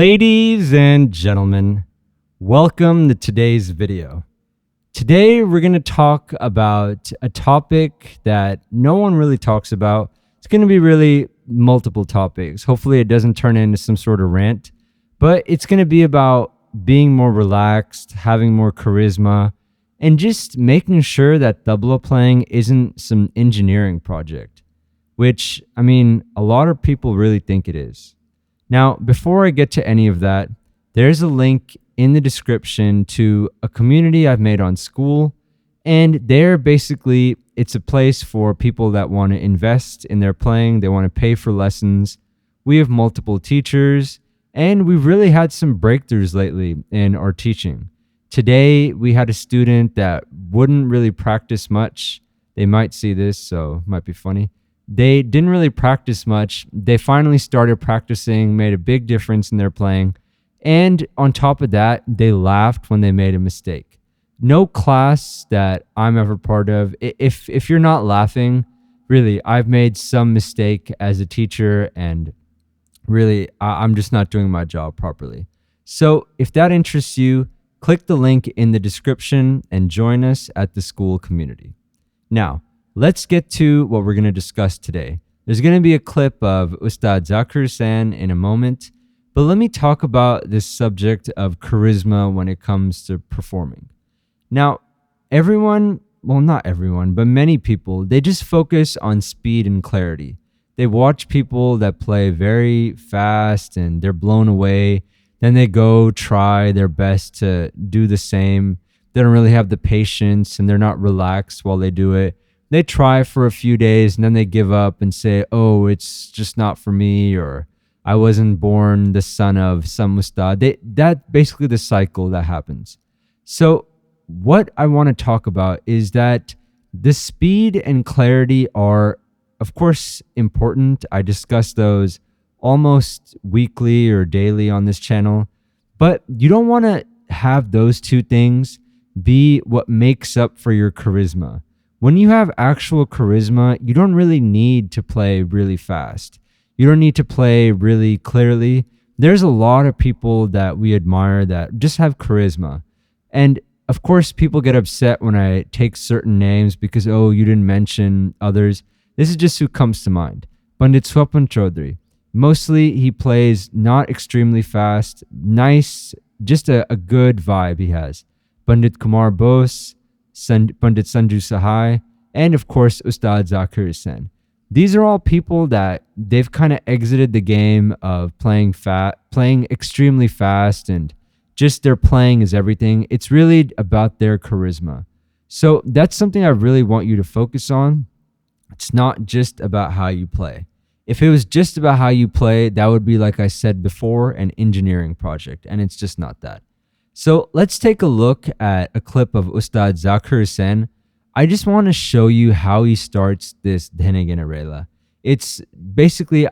Ladies and gentlemen, welcome to today's video. Today we're going to talk about a topic that no one really talks about. It's going to be really multiple topics. Hopefully it doesn't turn into some sort of rant, but it's going to be about being more relaxed, having more charisma, and just making sure that tabla playing isn't some engineering project, which, a lot of people really think it is. Now, before I get to any of that, there's a link in the description to a community I've made on Skool, and there basically it's a place for people that want to invest in their playing, they want to pay for lessons. We have multiple teachers, and we've really had some breakthroughs lately in our teaching. Today, we had a student that wouldn't really practice much. They might see this, so it might be funny. They didn't really practice much. They finally started practicing, made a big difference in their playing. And on top of that, they laughed when they made a mistake. No class that I'm ever part of, if you're not laughing, really, I've made some mistake as a teacher, and really, I'm just not doing my job properly. So if that interests you, click the link in the description and join us at the Skool community. Now, let's get to what we're going to discuss today. There's going to be a clip of Ustad Zakir-san in a moment, but let me talk about this subject of charisma when it comes to performing. Now, not everyone, but many people, they just focus on speed and clarity. They watch people that play very fast and they're blown away. Then they go try their best to do the same. They don't really have the patience and they're not relaxed while they do it. They try for a few days and then they give up and say, oh, it's just not for me, or I wasn't born the son of some ustad. That's basically the cycle that happens. So what I want to talk about is that the speed and clarity are, of course, important. I discuss those almost weekly or daily on this channel, but you don't want to have those two things be what makes up for your charisma. When you have actual charisma, you don't really need to play really fast. You don't need to play really clearly. There's a lot of people that we admire that just have charisma. And of course, people get upset when I take certain names because, oh, you didn't mention others. This is just who comes to mind. Pandit Swapan Chaudhary. Mostly he plays not extremely fast, nice, just a good vibe he has. Pandit Kumar Bose, Pandit Sanju Sahai, and of course Ustad Zakir-san. These are all people that they've kind of exited the game of playing extremely fast, and just their playing is everything. It's really about their charisma. So that's something I really want you to focus on. It's not just about how you play. If it was just about how you play, that would be, like I said before, an engineering project, and it's just not that. So let's take a look at a clip of Ustad Zakir-san. I just want to show you how he starts this Dhenegin Arela. It's basically,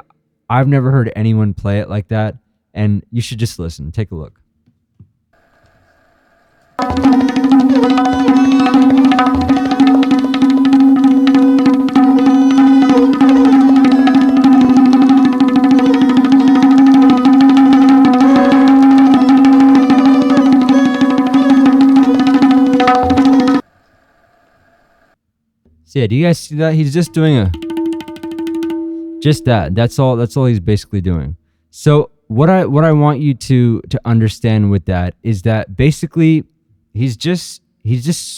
I've never heard anyone play it like that, and you should just listen. Take a look. So yeah, do you guys see that? He's just doing just that. That's all he's basically doing. So what I want you to understand with that is that basically he's just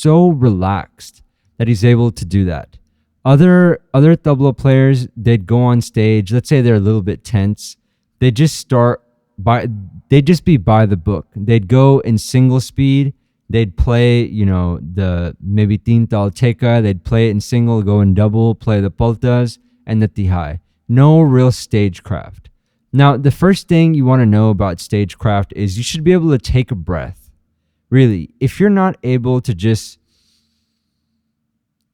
so relaxed that he's able to do that. Other tabla players, they'd go on stage, let's say they're a little bit tense, they'd just be by the book. They'd go in single speed. They'd play, the maybe teen tal teka. They'd play it in single, go in double, play the paltas and the tihai. No real stagecraft. Now, the first thing you want to know about stagecraft is you should be able to take a breath. Really, if you're not able to just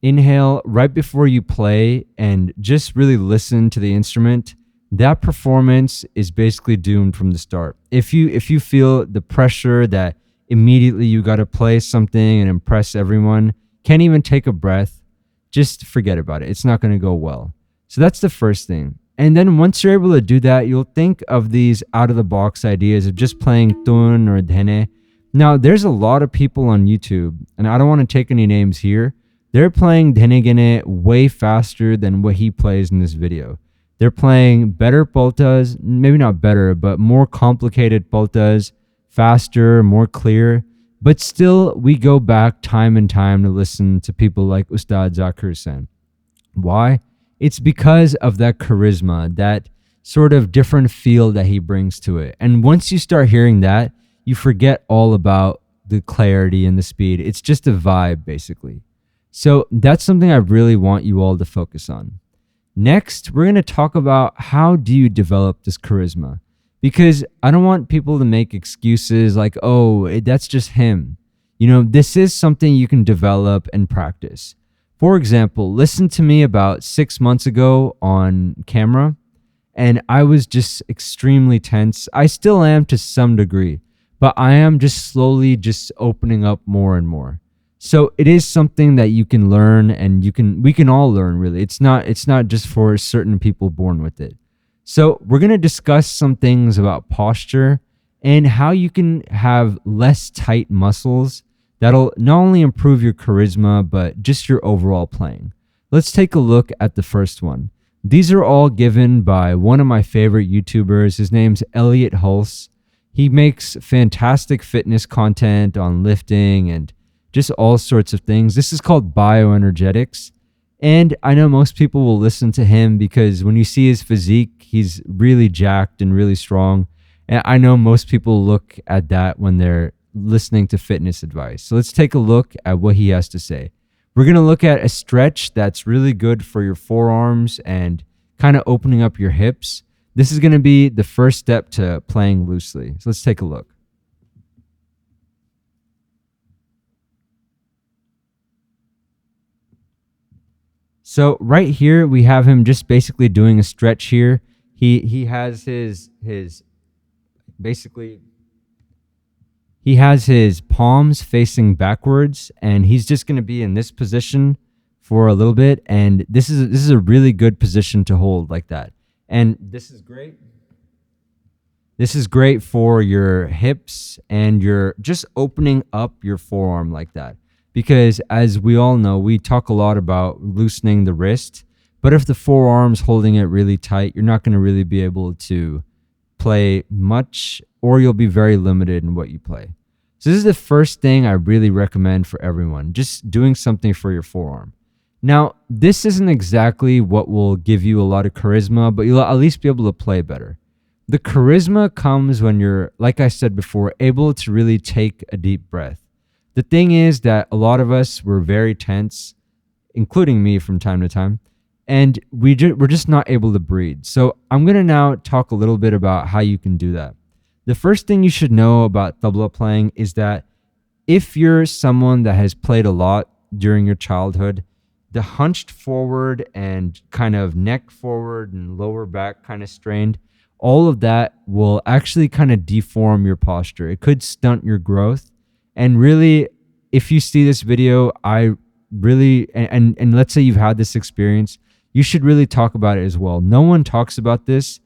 inhale right before you play and just really listen to the instrument, that performance is basically doomed from the start. If you feel the pressure that immediately you got to play something and impress everyone, can't even take a breath, just forget about it. It's not going to go well. So that's the first thing. And then once you're able to do that, you'll think of these out of the box ideas of just playing tun or dhene. Now, there's a lot of people on YouTube, and I don't want to take any names here. They're playing dhene gene way faster than what he plays in this video. They're playing better poltas, maybe not better, but more complicated poltas, faster, more clear. But still, we go back time and time to listen to people like Ustad Zakir Sen. Why? It's because of that charisma, that sort of different feel that he brings to it. And once you start hearing that, you forget all about the clarity and the speed. It's just a vibe, basically. So that's something I really want you all to focus on. Next, we're going to talk about how do you develop this charisma? Because I don't want people to make excuses like, oh, that's just him. You know, this is something you can develop and practice. For example, listen to me about 6 months ago on camera, and I was just extremely tense. I still am to some degree, but I am just slowly just opening up more and more. So it is something that you can learn, and we can all learn, really. It's not just for certain people born with it. So we're going to discuss some things about posture and how you can have less tight muscles that'll not only improve your charisma, but just your overall playing. Let's take a look at the first one. These are all given by one of my favorite YouTubers. His name's Elliot Hulse. He makes fantastic fitness content on lifting and just all sorts of things. This is called bioenergetics. And I know most people will listen to him because when you see his physique, he's really jacked and really strong. And I know most people look at that when they're listening to fitness advice. So let's take a look at what he has to say. We're going to look at a stretch that's really good for your forearms and kind of opening up your hips. This is going to be the first step to playing loosely. So let's take a look. So right here, we have him just basically doing a stretch here. He has his basically, he has his palms facing backwards, and he's just going to be in this position for a little bit. And this is a really good position to hold like that. And this is great. This is great for your hips, and you're just opening up your forearm like that. Because as we all know, we talk a lot about loosening the wrist, but if the forearm's holding it really tight, you're not going to really be able to play much, or you'll be very limited in what you play. So this is the first thing I really recommend for everyone, just doing something for your forearm. Now, this isn't exactly what will give you a lot of charisma, but you'll at least be able to play better. The charisma comes when you're, like I said before, able to really take a deep breath. The thing is that a lot of us were very tense, including me from time to time, and we're just not able to breathe. So I'm going to now talk a little bit about how you can do that. The first thing you should know about tabla playing is that if you're someone that has played a lot during your childhood, the hunched forward and kind of neck forward and lower back kind of strained, all of that will actually kind of deform your posture. It could stunt your growth. And really, if you see this video, I really, and let's say you've had this experience, you should really talk about it as well. No one talks about this.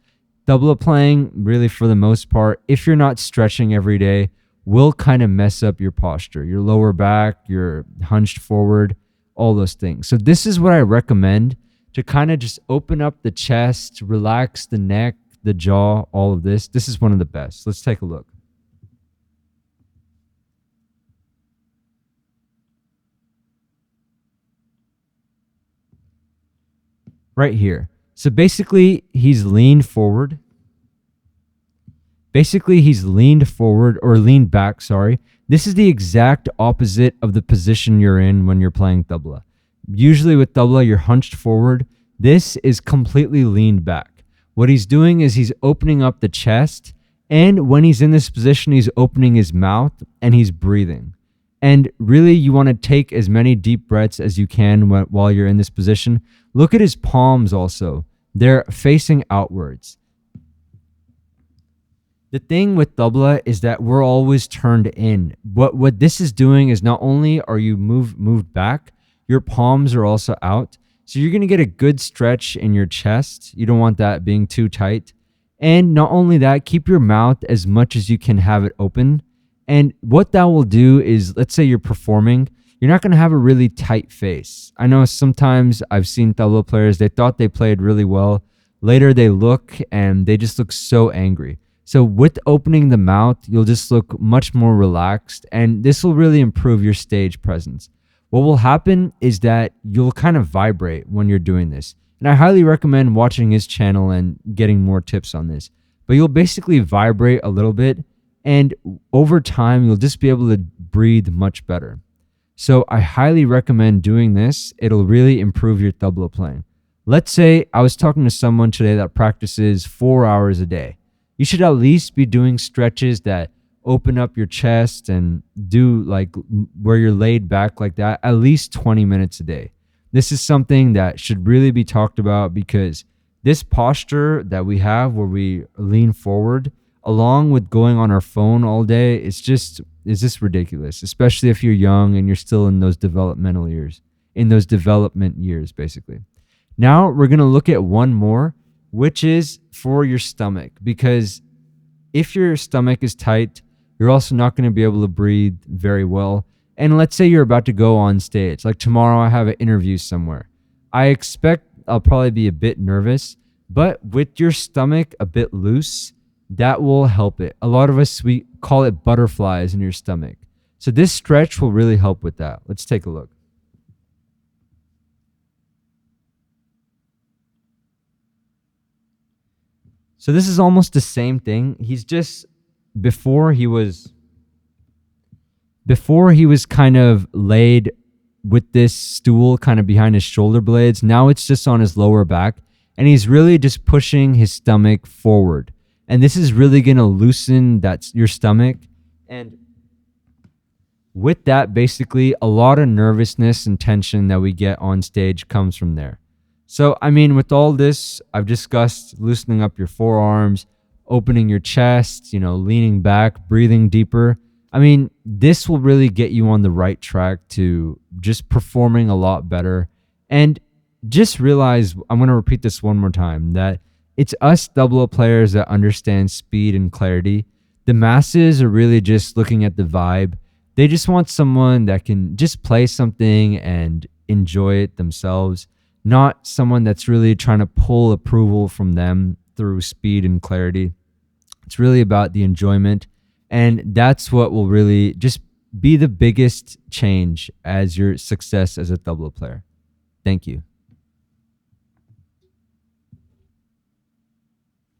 Tabla playing, really for the most part, if you're not stretching every day, will kind of mess up your posture, your lower back, your hunched forward, all those things. So this is what I recommend to kind of just open up the chest, relax the neck, the jaw, all of this. This is one of the best. Let's take a look. Right here. So basically, he's leaned forward. Basically, he's leaned forward or leaned back, sorry. This is the exact opposite of the position you're in when you're playing tabla. Usually with tabla, you're hunched forward. This is completely leaned back. What he's doing is he's opening up the chest, and when he's in this position, he's opening his mouth and he's breathing. And really, you want to take as many deep breaths as you can while you're in this position. Look at his palms also. They're facing outwards. The thing with tabla is that we're always turned in. What this is doing is not only are you moved back, your palms are also out. So you're going to get a good stretch in your chest. You don't want that being too tight. And not only that, keep your mouth as much as you can have it open. And what that will do is, let's say you're performing, you're not going to have a really tight face. I know sometimes I've seen tabla players, they thought they played really well. Later they look and they just look so angry. So with opening the mouth, you'll just look much more relaxed, and this will really improve your stage presence. What will happen is that you'll kind of vibrate when you're doing this. And I highly recommend watching his channel and getting more tips on this. But you'll basically vibrate a little bit, and over time, you'll just be able to breathe much better. So I highly recommend doing this. It'll really improve your tabla playing. Let's say I was talking to someone today that practices 4 hours a day. You should at least be doing stretches that open up your chest and do like where you're laid back like that at least 20 minutes a day. This is something that should really be talked about, because this posture that we have where we lean forward along with going on our phone all day, is just ridiculous, especially if you're young and you're still in those development years basically. Now we're going to look at one more, which is for your stomach, because if your stomach is tight, you're also not going to be able to breathe very well. And let's say you're about to go on stage. Like tomorrow I have an interview somewhere. I expect I'll probably be a bit nervous, but with your stomach a bit loose, that will help it. A lot of us, we call it butterflies in your stomach. So this stretch will really help with that. Let's take a look. So this is almost the same thing. He's just, before he was kind of laid with this stool kind of behind his shoulder blades. Now it's just on his lower back, and he's really just pushing his stomach forward. And this is really going to loosen your stomach. And with that, basically, a lot of nervousness and tension that we get on stage comes from there. So, I mean, with all this, I've discussed loosening up your forearms, opening your chest, leaning back, breathing deeper. I mean, this will really get you on the right track to just performing a lot better. And just realize, I'm going to repeat this one more time, that it's us tabla players that understand speed and clarity. The masses are really just looking at the vibe. They just want someone that can just play something and enjoy it themselves, not someone that's really trying to pull approval from them through speed and clarity. It's really about the enjoyment, and that's what will really just be the biggest change as your success as a tabla player. Thank you.